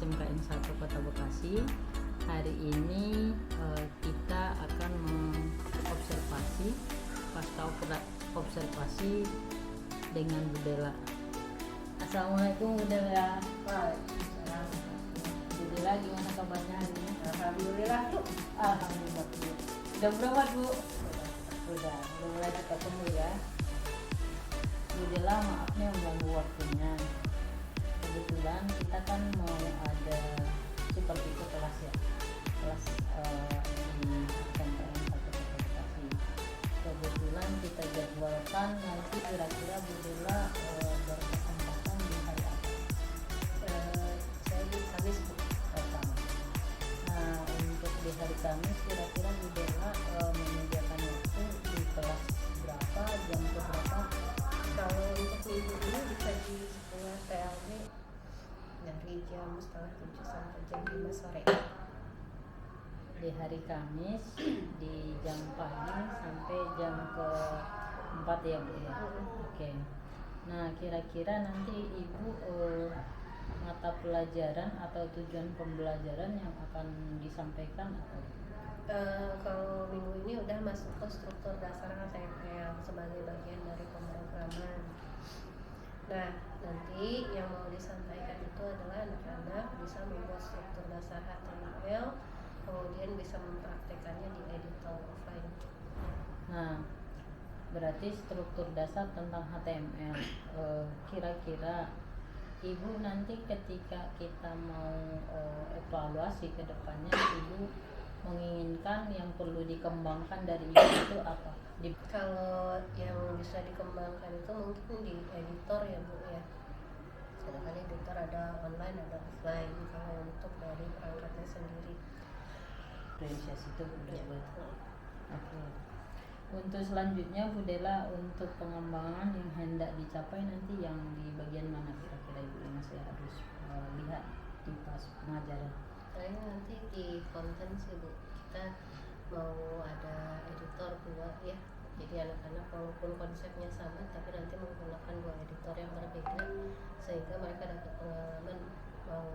SMKN 1 Kota Bekasi. Hari ini kita akan mengobservasi pasca observasi dengan Bu Dela. Assalamualaikum Bu Dela. Waalaikumsalam. Bu Dela, gimana kabarnya hari ini? Alhamdulillah Bu. Alhamdulillah Bu. Udah berobat Bu? Udah mulai ketemu ya. Bu Dela, maaf nih mengganggu waktunya. Kebetulan kita kan mau ada seperti itu kelas ya, kelas di SMKN 1 Kota Bekasi. Kebetulan kita jadwalkan nanti kira-kira Bu Dela berkesempatan di hari apa? Saya di Kamis Bu. Pertama. Nah, untuk di hari Kamis kira-kira Bu Dela menyediakan waktu di kelas berapa, jam berapa? Kalau untuk minggu ini bisa di sekolah TLB dari jam 6:30 sampai jam 5 sore. Di hari Kamis di jam pagi sampai jam ke-4 ya Bu ya. Oke. Nah, kira-kira nanti Ibu mata pelajaran atau tujuan pembelajaran yang akan disampaikan atau Kalau minggu ini udah masuk ke struktur dasar HTML sebagai bagian dari pemrograman. Nah, nanti yang mau disampaikan itu adalah anak-anak bisa membuat struktur dasar HTML, kemudian bisa mempraktekannya di editor offline. Nah, berarti struktur dasar tentang HTML. Kira-kira Ibu nanti ketika kita mau evaluasi ke depannya, Ibu menginginkan yang perlu dikembangkan dari Ibu itu apa? Kalau yang bisa dikembangkan itu mungkin di editor ya Bu ya. Sedangkan editor ada online ada offline. Kalau untuk dari perangkatnya sendiri. Diferensiasi itu udah Ya. buat. Oke. Untuk selanjutnya Bu Dela, untuk pengembangan yang hendak dicapai nanti yang di bagian mana kira-kira Ibu yang saya harus lihat di pas pengajaran? Kayaknya nanti di konten sih Bu. Kita mau ada editor 2 ya. Jadi anak-anak walaupun konsepnya sama tapi nanti menggunakan 2 editor yang berbeda sehingga mereka dapat pengalaman mau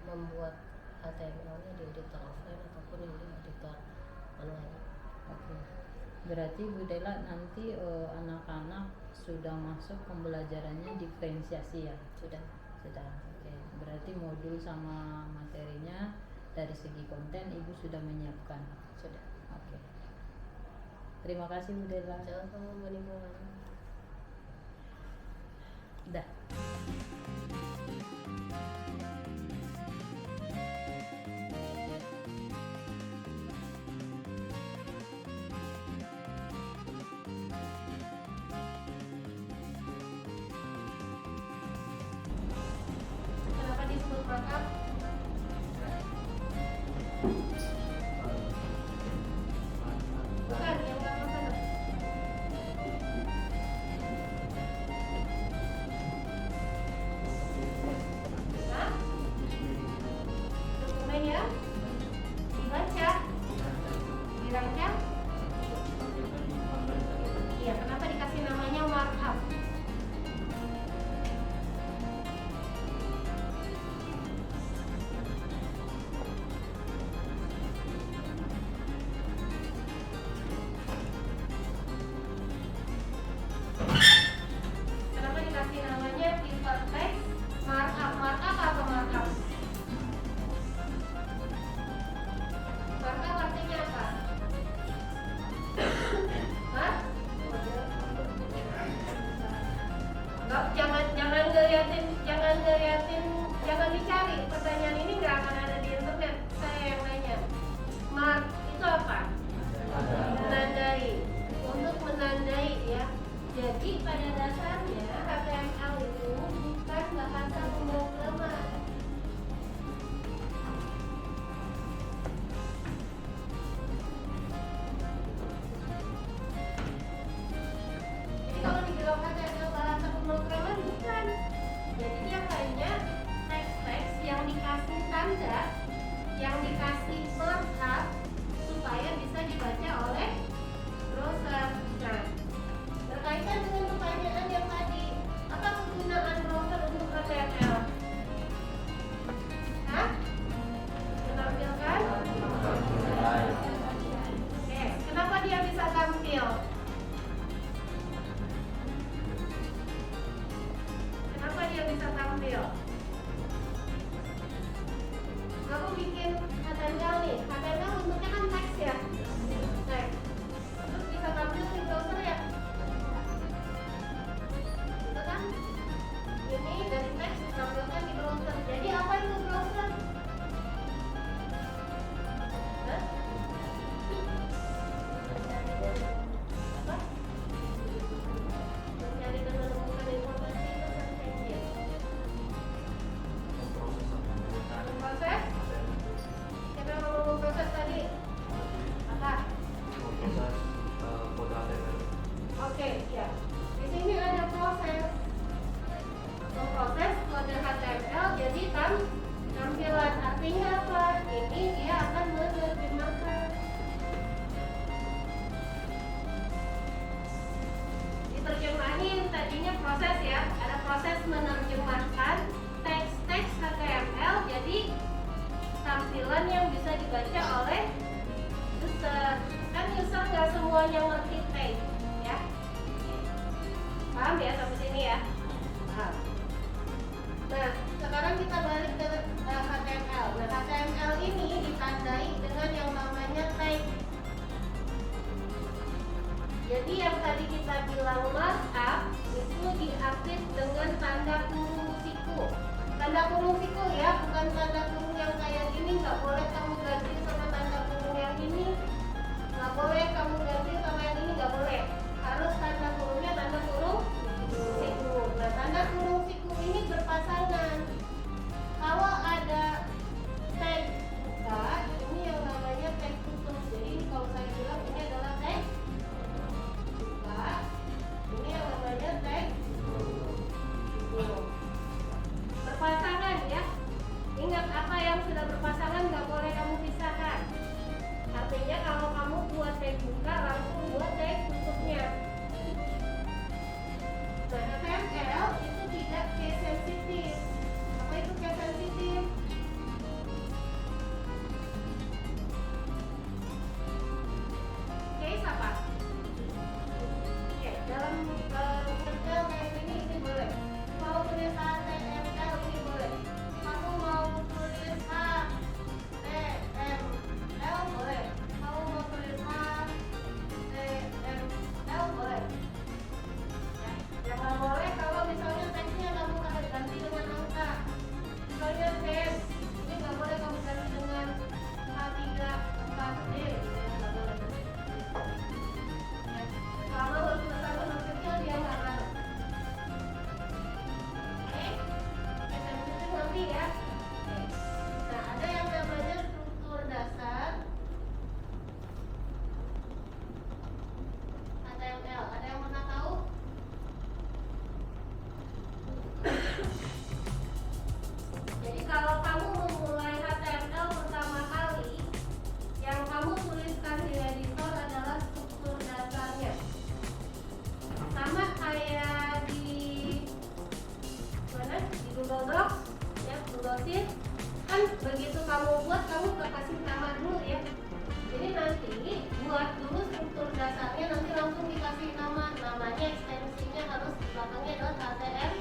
membuat HTML-nya di editor offline ataupun yang di editor online. Oke. Berarti Bu Dela nanti anak-anak sudah masuk pembelajarannya diferensiasi ya? Sudah. Oke. Berarti modul sama materinya dari segi konten Ibu sudah menyiapkan. Sudah. Oke. Terima kasih Bu Dela. Sama-sama Bu Nibwan. Dah. Kenapa disebut markup? Bukan, yang belakang sana. Hah? Dokumen ya? Dibaca? Dirancang? Iya, kenapa dikasih namanya markup? Kenapa dikasih namanya hypertext markup? Markup apa markup? Markup artinya apa? Hah? Enggak, jangan dicari. Pertanyaan ini nggak akan ada di internet. Saya yang nanya. Mark itu apa? Menandai. Untuk menandai ya. Jadi pada dasarnya HTML itu bukan bahasa pemrograman. Jadi kalau dibilang HTML bahasa pemrograman bukan. Jadi dia hanya teks-teks yang dikasih tanda, yang dikasih markup supaya bisa dibaca oleh browser. Nah, berkaitan dengan pertanyaan yang tampil. Aku bikin HTML nih. HTML bentuknya kan teks ya. Teks. Terus bisa tampil di browser ya. Gitu kan? Ini dari teks ditampilkan di browser. Jadi apa itu browser? Hah? Apa? Mencari dan menemukan informasi itu search engine. Proses? Siapa yang ngomong proses tadi? Apa? Proses kode HTML. Oke, ya. Di sini ada proses. Memproses kode HTML, jadi tampilan artinya apa? Ini dia akan menerjemahkan. Diterjemahin tadinya proses ya, ada proses menerjemahkan teks-teks HTML jadi tampilan yang bisa dibaca oleh user. Kan user nggak semuanya ngerti teks, ya. Paham ya sampai sini ya? Paham. Nah, sekarang kita balik ke HTML. Nah, HTML ini ditandai dengan yang namanya tag. Jadi yang tadi kita bilang markup itu diapit dengan tanda kurung siku. Tanda kurung siku ya, bukan tanda kurung yang kayak gini. Nggak boleh kamu ganti sama tanda kurung yang ini. Nggak boleh kamu ganti sama yang ini, nggak boleh. Harus tanda kurungnya tanda kurung siku. Nah, tanda kurung siku ini berpasangan. Kalau ada tag buka, ini yang namanya tag tutup. Jadi kalau saya bilang ini adalah tag buka, ini yang namanya tag tutup. Berpasangan ya. Ingat apa yang sudah berpasangan nggak boleh kamu pisahkan. Artinya kalau kamu buat tag buka langsung buat tag tutupnya. Nah, HTML itu tidak case sensitif. Apa itu case sensitif? Case apa? Oke, dalam Excel kayak ini boleh. Mau tulis HTML ini boleh. Kamu mau tulis HTML boleh. Kamu mau tulis HTML boleh. Yang nggak boleh kalau misalnya teksnya kamu ganti dengan angka. Misalnya tes, ini nggak boleh kamu ganti dengan H34D. Nggak boleh. Kalau bertulisan huruf kecil dia nggak ngaruh. Oke, kita nanti ya. Nah, ada yang namanya struktur dasar HTML. Ada yang pernah tahu? Jadi kalau kamu memulai HTML pertama kali, yang kamu tuliskan di editor adalah struktur dasarnya. Sama kayak di mana? Di Google Docs, ya, Google Sheet. Kan begitu kamu buat, kamu kasih nama dulu ya. Jadi nanti buat dulu struktur dasarnya, nanti langsung dikasih nama. Namanya ekstensinya harus di belakangnya adalah HTML.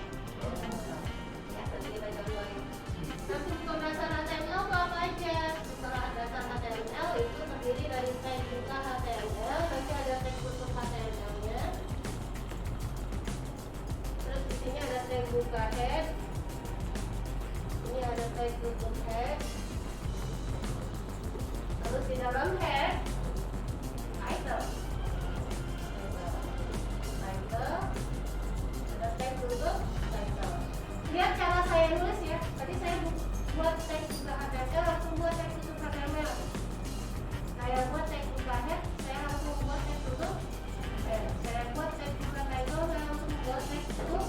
Ya, nanti kita contohin. Nah, struktur dasar HTML itu apa aja? Struktur dasar HTML itu terdiri dari tag buka HTML, nanti ada tag tutup HTML-nya. Terus di sini ada tag buka head. Ini ada tag tutup head. Terus di dalam head title. Ada tag tutup title. Lihat cara saya nulis ya. Tadi saya buat tag buka HTML, langsung buat tag tutup HTML. Saya buat tag buka head, saya langsung buat tag tutup head. Saya buat tag buka title, saya langsung buat tag tutup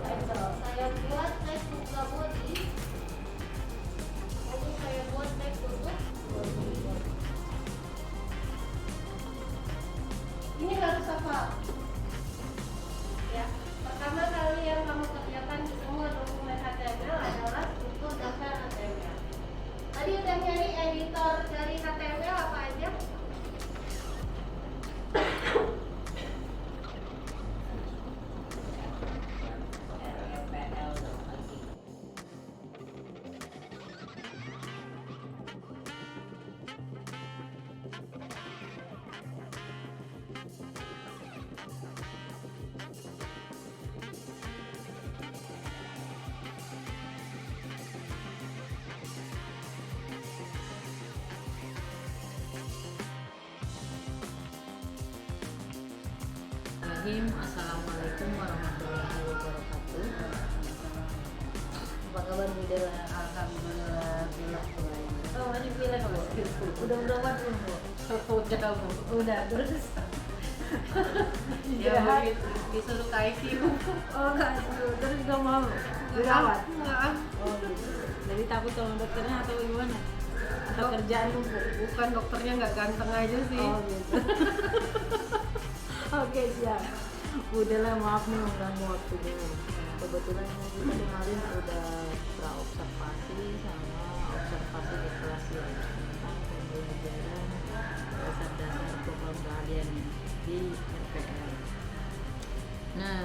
title. Saya buat tag buka body, lalu saya buat tag tutup body. Bismillahirrahmanirrahim. Assalamualaikum warahmatullahi wabarakatuh. Apa kabar Bu Dela? Alhamdulillah pilek. Oh, ini pilek Bu. Udah berobat belum Bu? Udah Bu. Udah terus. Ya Istirahat. disuruh ke ICU. Oh enggak, terus gak mau dirawat? Enggak. Oh gitu. Jadi takut sama dokternya atau gimana? Atau kerjaan lu Bu? Bukan, dokternya nggak ganteng aja sih. Oh gitu. Oke siap. Udah lah, maaf nih mengganggu waktunya. Kebetulan kita kemarin udah praobservasi sama observasi di kelas ya tentang pembelajaran dasar-dasar program keahlian di RPL. Nah,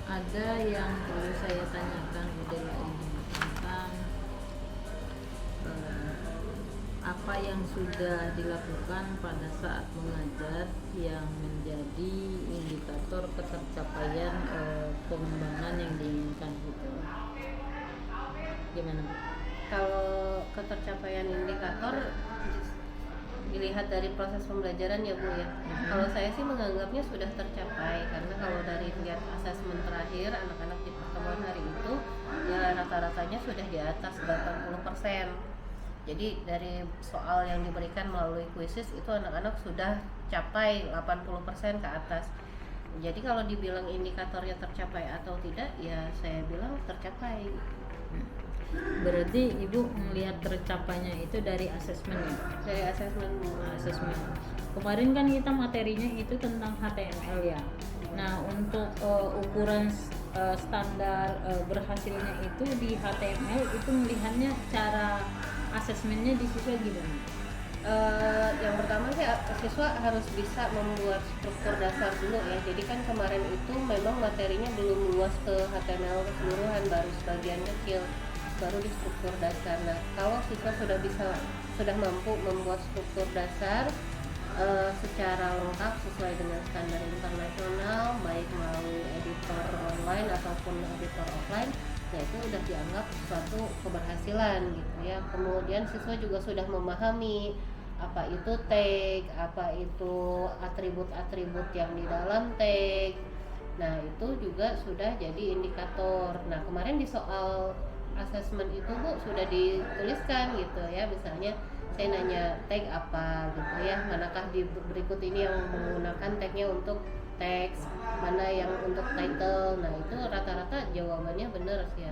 ada yang perlu saya tanyakan adalah ini tentang apa yang sudah dilakukan pada saat mengajar yang menjadi indikator ketercapaian pengembangan yang diinginkan gitu. Gimana Bu? Kalau ketercapaian indikator dilihat dari proses pembelajaran ya Bu ya. Kalau saya sih menganggapnya sudah tercapai, karena kalau dari lihat asesmen terakhir anak-anak di pertemuan hari itu ya rata-ratanya sudah di atas 80%. Jadi dari soal yang diberikan melalui kuisis itu anak-anak sudah capai 80% ke atas. Jadi kalau dibilang indikatornya tercapai atau tidak, ya saya bilang tercapai. Berarti Ibu melihat tercapainya itu dari asesmen ya? Dari asesmen. Asesmen. Kemarin kan kita materinya itu tentang HTML ya. Nah untuk ukuran standar berhasilnya itu di HTML itu melihatnya cara asesmennya di siswa gimana? Yang pertama sih siswa harus bisa membuat struktur dasar dulu ya. Jadi kan kemarin itu memang materinya belum luas ke HTML keseluruhan, baru sebagian kecil, baru di struktur dasar. Nah kalau siswa sudah mampu membuat struktur dasar secara lengkap sesuai dengan standar internasional, baik melalui editor online ataupun editor offline, ya itu udah dianggap suatu keberhasilan gitu ya. Kemudian siswa juga sudah memahami apa itu tag, apa itu atribut-atribut yang di dalam tag. Nah itu juga sudah jadi indikator. Nah kemarin di soal asesmen itu Bu sudah dituliskan gitu ya, misalnya saya nanya tag apa gitu ya, manakah di berikut ini yang menggunakan tagnya untuk teks, mana yang untuk title. Nah itu rata-rata jawabannya benar sih ya.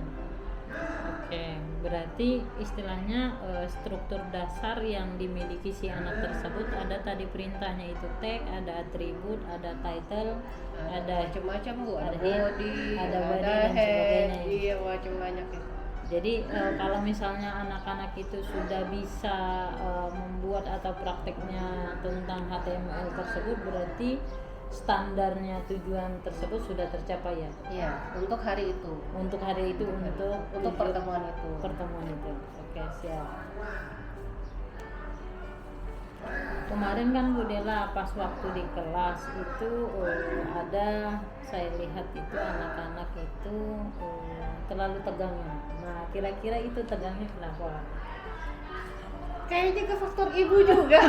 Oke, berarti istilahnya struktur dasar yang dimiliki si anak tersebut ada tadi perintahnya itu tag, ada atribut, ada title, ada macam-macam Bu, ada ada body, ada body ada dan head, sebagainya. iya macam banyak itu. Jadi kalau misalnya anak-anak itu sudah bisa membuat atau prakteknya tentang HTML tersebut, berarti standarnya tujuan tersebut sudah tercapai ya? Iya, untuk hari itu. Untuk hari itu, untuk pertemuan itu. Pertemuan itu. Oke, siap. Kemarin kan Bu Dela pas waktu di kelas itu ada, saya lihat itu anak-anak itu terlalu tegang. Nah kira-kira itu tegangnya kenapa? Kayaknya ke faktor ibu juga.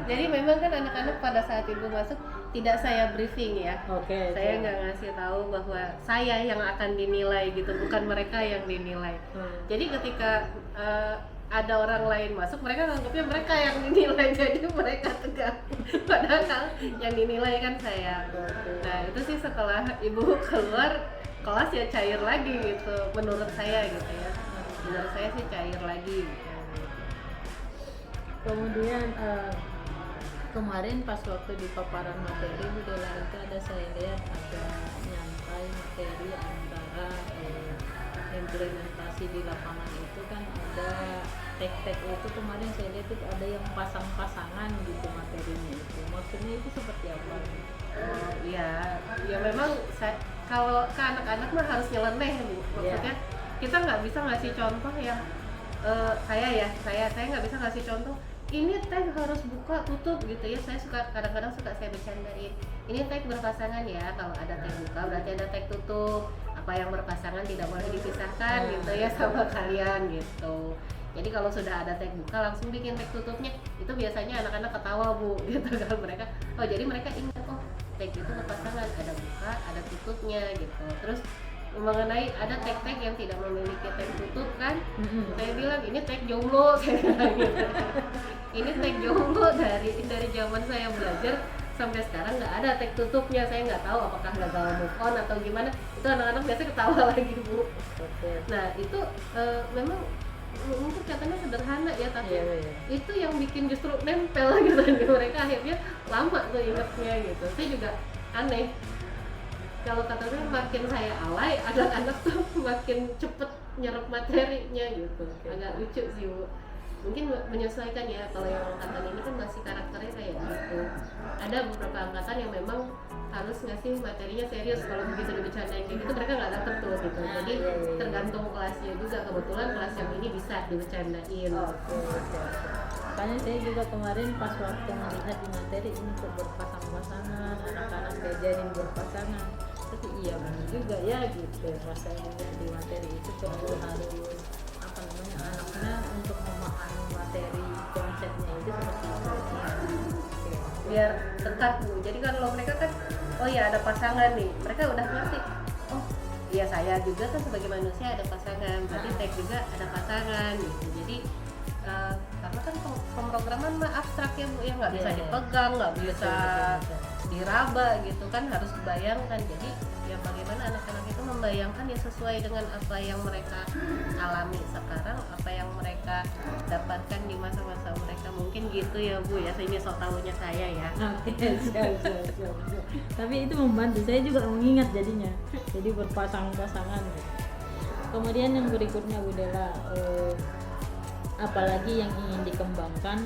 Jadi memang kan anak-anak pada saat ibu masuk tidak saya briefing ya. Oke. Saya nggak ngasih tahu bahwa saya yang akan dinilai gitu, bukan mereka yang dinilai. Jadi ketika ada orang lain masuk, mereka nganggapnya mereka yang dinilai, jadi mereka tegang. Padahal yang dinilai kan saya. Nah itu sih setelah ibu keluar kelas ya cair lagi gitu, menurut saya gitu ya. Menurut saya sih cair lagi. Kemudian kemarin pas waktu di paparan materi Bu Dela itu ada, saya lihat ada nyampai materi antara implementasi di lapangan itu kan ada tag-tag itu. Kemarin saya lihat itu ada yang pasang-pasangan gitu materinya itu. Maksudnya itu seperti apa? Iya, ya memang kalau ke anak-anak mah harus nyeleneh Bu. Maksudnya kita nggak bisa ngasih contoh yang saya nggak bisa ngasih contoh ini tag harus buka tutup gitu ya. Saya kadang-kadang suka saya bercandain, ini tag berpasangan ya, kalau ada tag buka berarti ada tag tutup, apa yang berpasangan tidak boleh dipisahkan gitu ya sama kalian gitu. Jadi kalau sudah ada tag buka langsung bikin tag tutupnya, itu biasanya anak-anak ketawa Bu gitu kan, mereka jadi mereka ingat, oh tag itu berpasangan, ada buka, ada tutupnya gitu. Terus mengenai ada tag-tag yang tidak memiliki tag tutup kan, saya bilang ini tag jomblo, saya bilang gitu. Ini tag jomblo dari zaman saya belajar sampai sekarang nggak ada tag tutupnya. Saya nggak tahu apakah gagal move on atau gimana. Itu anak-anak biasanya ketawa lagi Bu. Nah itu memang mungkin katanya sederhana ya, tapi itu yang bikin justru nempel gitu di mereka, akhirnya lama tuh ingetnya gitu. Saya juga aneh, kalau kata saya makin saya alay, anak-anak tuh makin cepet nyerap materinya gitu. Agak lucu sih Bu, mungkin menyesuaikan ya. Kalau yang angkatan ini kan masih karakternya kayak gitu. Ada beberapa angkatan yang memang harus ngasih materinya serius, kalau begitu dibercandain kayak gitu mereka nggak dapet tuh gitu. Jadi tergantung kelasnya juga, kebetulan kelas yang ini bisa dibercandain. Makanya saya juga kemarin pas waktu melihat di materi ini kok berpasang-pasangan, anak-anak diajarin berpasangan, tapi iya benar juga ya gitu. Pas saya lihat di materi itu perlu harus apa namanya, anaknya untuk memahami materi konsepnya itu seperti itu. Biar dekat Bu. Jadi kalau mereka kan, oh ya ada pasangan nih, mereka udah ngerti. Oh iya, saya juga kan sebagai manusia ada pasangan, berarti tag juga ada pasangan gitu. Jadi karena kan pemrograman mah abstrak ya Bu, ya nggak bisa dipegang, nggak bisa diraba gitu kan, harus dibayangkan. Jadi ya bagaimana anak-anak itu membayangkan ya sesuai dengan apa yang mereka alami sekarang, apa yang mereka dapatkan di masa-masa mereka, mungkin gitu ya Bu ya. Ini sok tahunya saya ya. Oke, siap. Tapi itu membantu saya juga mengingat jadinya, jadi berpasang-pasangan gitu. Kemudian yang berikutnya Bu Dela, apalagi yang ingin dikembangkan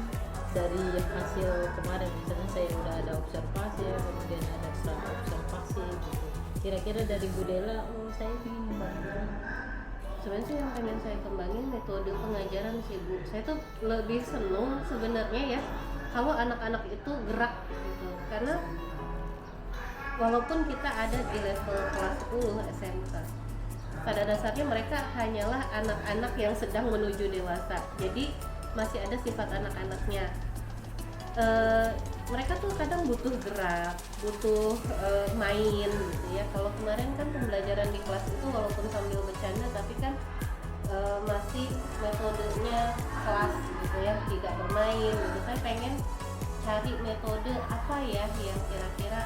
dari hasil kemarin? Misalnya saya udah ada observasi, kemudian ada observasi gitu. Kira-kira dari Bu Dela, saya ingin membangun. Sebenarnya sih yang pengen saya kembangin metode pengajaran sih Bu. Saya tuh lebih seneng sebenarnya ya kalau anak-anak itu gerak gitu. Karena walaupun kita ada di level kelas 10 SMK, pada dasarnya mereka hanyalah anak-anak yang sedang menuju dewasa. Jadi masih ada sifat anak-anaknya. Mereka tuh kadang butuh gerak, butuh main gitu ya. Kalau kemarin kan pembelajaran di kelas itu walaupun sambil bercanda, tapi kan masih metodenya kelas gitu ya, tidak bermain gitu. Saya pengen cari metode apa ya yang kira-kira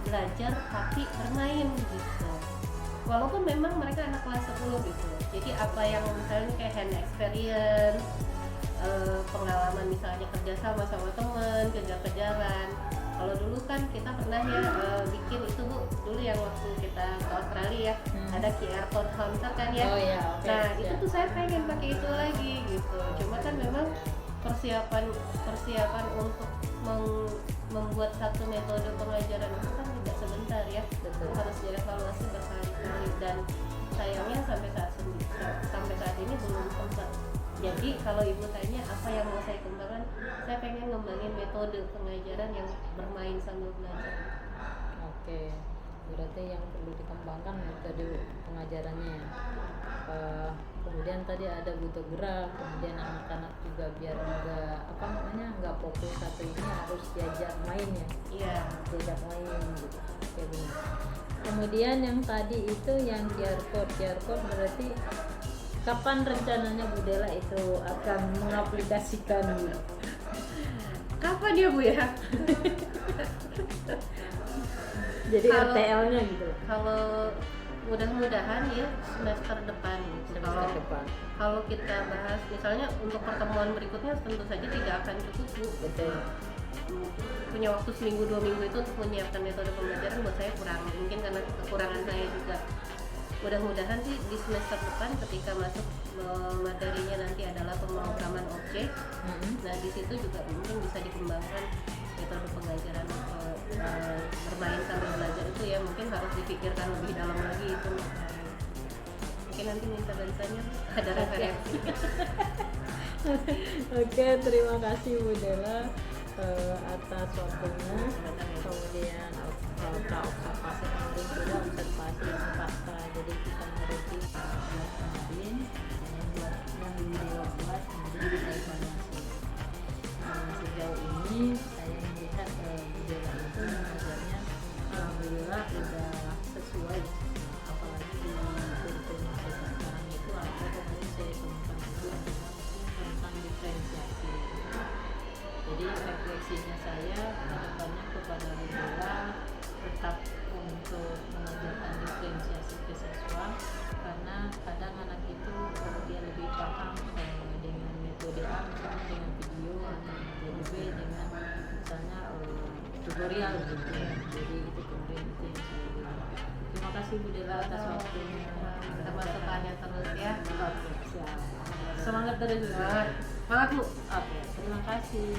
belajar tapi bermain gitu. Walaupun memang mereka anak kelas 10 gitu. Jadi apa yang misalnya kayak hand experience, pengalaman misalnya kerja sama teman, kejar-kejaran. Kalau dulu kan kita pernah ya bikin itu Bu, dulu yang waktu kita ke Australia ya, ada QR code counter kan ya. Oh iya, okay. Nah itu tuh saya pengen pakai itu lagi gitu. Cuma kan memang persiapan untuk membuat satu metode pengajaran itu kan tidak sebentar ya. Betul. Harus dievaluasi berkali-kali, dan sayangnya sampai saat ini belum sempat. Jadi kalau Ibu tanya apa yang mau saya kembangkan, saya pengen ngembangin metode pengajaran yang bermain sambil belajar. Oke, berarti yang perlu dikembangkan metode pengajarannya. Kemudian tadi ada butuh gerak, kemudian anak-anak juga biar nggak fokus satu ini, harus diajak main ya. Iya, diajak main gitu. Oke, benar. Kemudian yang tadi itu yang QR code berarti kapan rencananya Bu Dela itu akan mengaplikasikan gitu? Kapan ya Bu ya? Jadi RTL-nya gitu. Kalau mudah-mudahan ya semester depan gitu. Kalau kita bahas misalnya untuk pertemuan berikutnya tentu saja tidak akan cukup Bu. Betul. Punya waktu seminggu 2 minggu itu untuk menyiapkan metode pembelajaran buat saya kurang, mungkin karena kekurangan saya juga. Mudah-mudahan sih di semester depan ketika masuk materinya nanti adalah pemrograman objek. Nah di situ juga mungkin bisa dikembangkan metode pengajaran bermain sambil belajar itu ya, mungkin harus dipikirkan lebih dalam lagi itu. Mungkin nanti minta bantuannya ada referensi. Oke, terima kasih Bu Dela atas waktunya. Kemudian observasi penting juga, observasi yang fakta. Jadi kita mereview kemarin yang Bu Dela buat, kemudian kita evaluasi. Sejauh ini saya melihat Bu Dela itu tutorial gitu ya. Jadi itu kemarin itu yang saya bilang. Terima kasih Bu Dela atas waktunya. Kita masukannya terus ya. Oke, siap. Semangat terus Bu. Semangat Bu. Oke, terima kasih.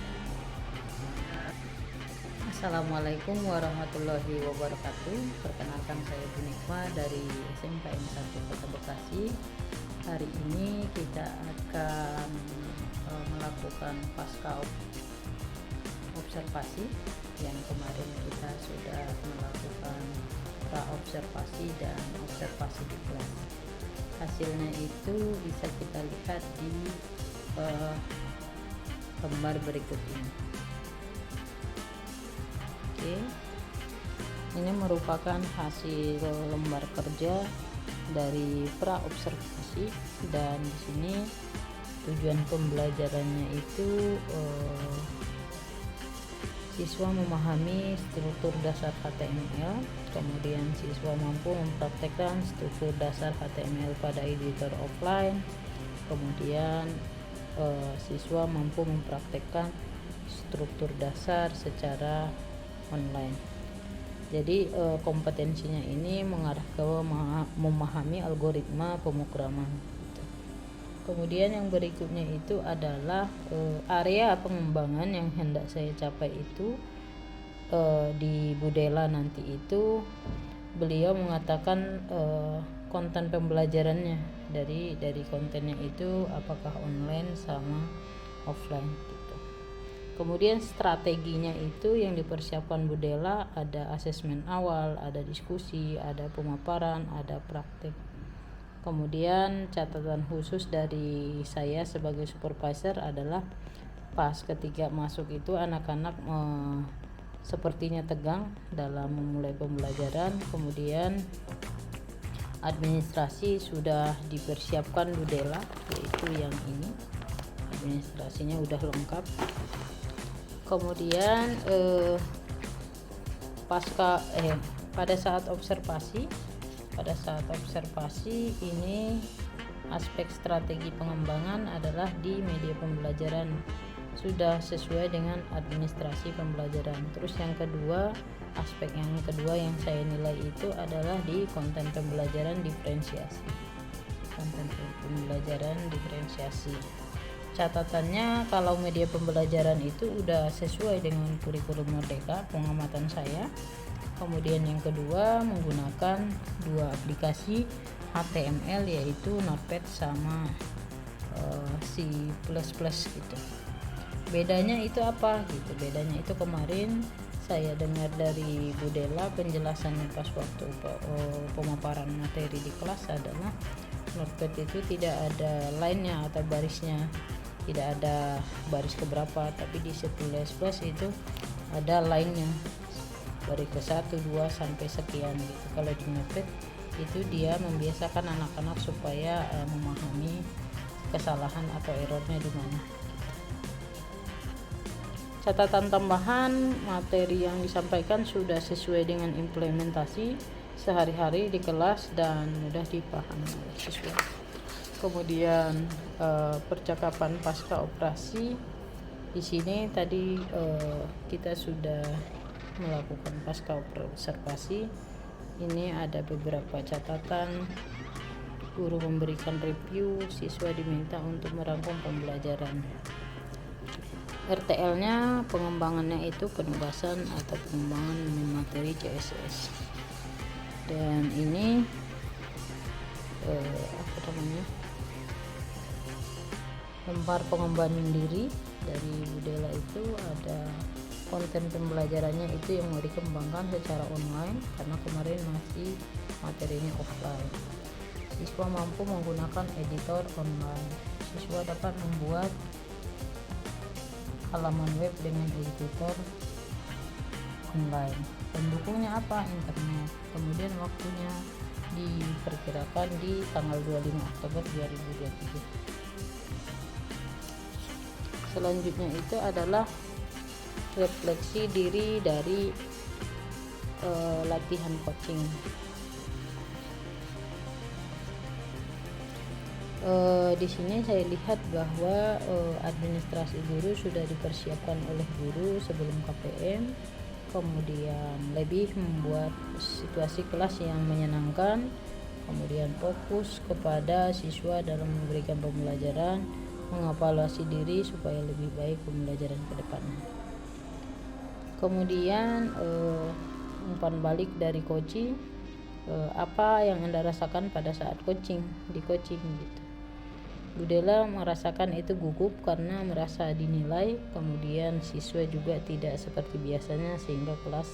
Assalamualaikum warahmatullahi wabarakatuh. Perkenalkan saya Bu Nikma dari SMKN 1 Kota Bekasi. Hari ini kita akan melakukan pasca observasi yang kemarin kita sudah melakukan pra-observasi dan observasi di kelas. Hasilnya itu bisa kita lihat di gambar berikut ini. Oke, ini merupakan hasil lembar kerja dari pra-observasi, dan di sini tujuan pembelajarannya itu siswa memahami struktur dasar HTML, kemudian siswa mampu mempraktekkan struktur dasar HTML pada editor offline, kemudian siswa mampu mempraktekkan struktur dasar secara online. Jadi kompetensinya ini mengarah ke memahami algoritma pemrograman. Kemudian yang berikutnya itu adalah area pengembangan yang hendak saya capai itu di Bu Dela nanti itu beliau mengatakan konten pembelajarannya dari kontennya itu apakah online sama offline gitu. Kemudian strateginya itu yang dipersiapkan Bu Dela ada asesmen awal, ada diskusi, ada pemaparan, ada praktik. Kemudian catatan khusus dari saya sebagai supervisor adalah pas ketika masuk itu anak-anak sepertinya tegang dalam memulai pembelajaran. Kemudian administrasi sudah dipersiapkan Bu Dela, yaitu yang ini. Administrasinya udah lengkap. Kemudian pada saat observasi ini aspek strategi pengembangan adalah di media pembelajaran sudah sesuai dengan administrasi pembelajaran. Terus aspek yang kedua yang saya nilai itu adalah di konten pembelajaran diferensiasi. Catatannya kalau media pembelajaran itu udah sesuai dengan kurikulum Merdeka pengamatan saya. Kemudian yang kedua menggunakan dua aplikasi HTML yaitu Notepad sama C++ gitu. Bedanya itu apa gitu? Bedanya itu kemarin saya dengar dari Bu Dela penjelasannya pas waktu pemaparan materi di kelas adalah Notepad itu tidak ada line-nya atau barisnya, tidak ada baris keberapa, tapi di C++ itu ada line-nya, baris ke 1, 2 sampai sekian gitu. Kalau di Notepad itu dia membiasakan anak-anak supaya memahami kesalahan atau errornya di mana. Catatan tambahan, materi yang disampaikan sudah sesuai dengan implementasi sehari-hari di kelas dan mudah dipahami oleh siswa. Kemudian percakapan pasca operasi di sini tadi kita sudah melakukan pasca observasi. Ini ada beberapa catatan. Guru memberikan review, siswa diminta untuk merangkum pembelajaran. RTL-nya pengembangannya itu penugasan atau pengembangan materi CSS. Dan ini lembar pengembangan diri dari Bu Dela itu ada konten pembelajarannya itu yang mau dikembangkan secara online karena kemarin masih materinya offline. Siswa mampu menggunakan editor online. Siswa dapat membuat halaman web dengan editor online. Pendukungnya apa? Internet. Kemudian waktunya diperkirakan di tanggal 25 Oktober 2023. Selanjutnya itu adalah refleksi diri dari latihan coaching. Di sini saya lihat bahwa administrasi guru sudah dipersiapkan oleh guru sebelum KPM. kemudian lebih membuat situasi kelas yang menyenangkan, kemudian fokus kepada siswa dalam memberikan pembelajaran, mengevaluasi diri supaya lebih baik pembelajaran ke depannya. Kemudian umpan balik dari coaching, apa yang Anda rasakan pada saat di coaching gitu. Bu Dela merasakan itu gugup karena merasa dinilai, kemudian siswa juga tidak seperti biasanya sehingga kelas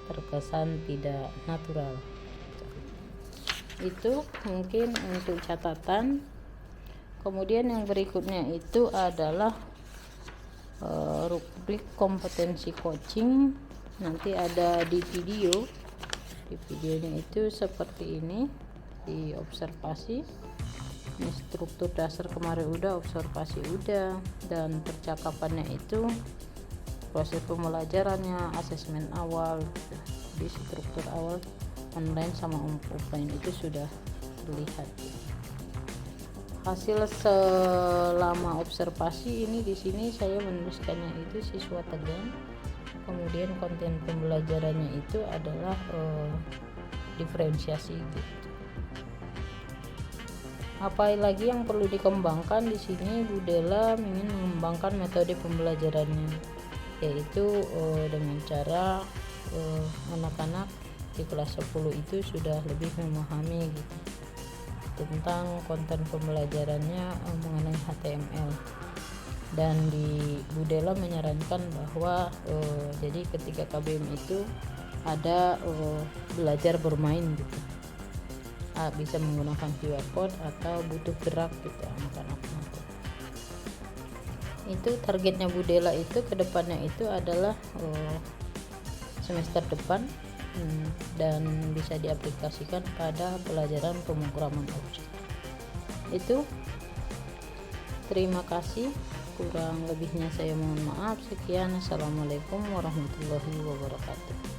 terkesan tidak natural. Itu mungkin untuk catatan. Kemudian yang berikutnya itu adalah rubrik kompetensi coaching. Nanti ada di video. Di videonya itu seperti ini, di observasi. Ini struktur dasar kemarin udah, observasi udah, dan percakapannya itu proses pembelajarannya, asesmen awal, di struktur awal online sama offline itu sudah terlihat. Hasil selama observasi ini, di sini saya menuliskannya itu siswa tegang. Kemudian konten pembelajarannya itu adalah diferensiasi gitu. Apa lagi yang perlu dikembangkan di sini? Bu Dela ingin mengembangkan metode pembelajarannya, yaitu dengan cara anak-anak di kelas 10 itu sudah lebih memahami gitu tentang konten pembelajarannya mengenai HTML. Dan di Bu Dela menyarankan bahwa jadi ketika KBM itu ada belajar bermain gitu. Bisa menggunakan QR code atau butuh gerak gitu anak-anak. Itu targetnya Bu Dela itu kedepannya itu adalah semester depan, dan bisa diaplikasikan pada pelajaran pemrograman objek. Itu, terima kasih, kurang lebihnya saya mohon maaf. Sekian, assalamualaikum warahmatullahi wabarakatuh.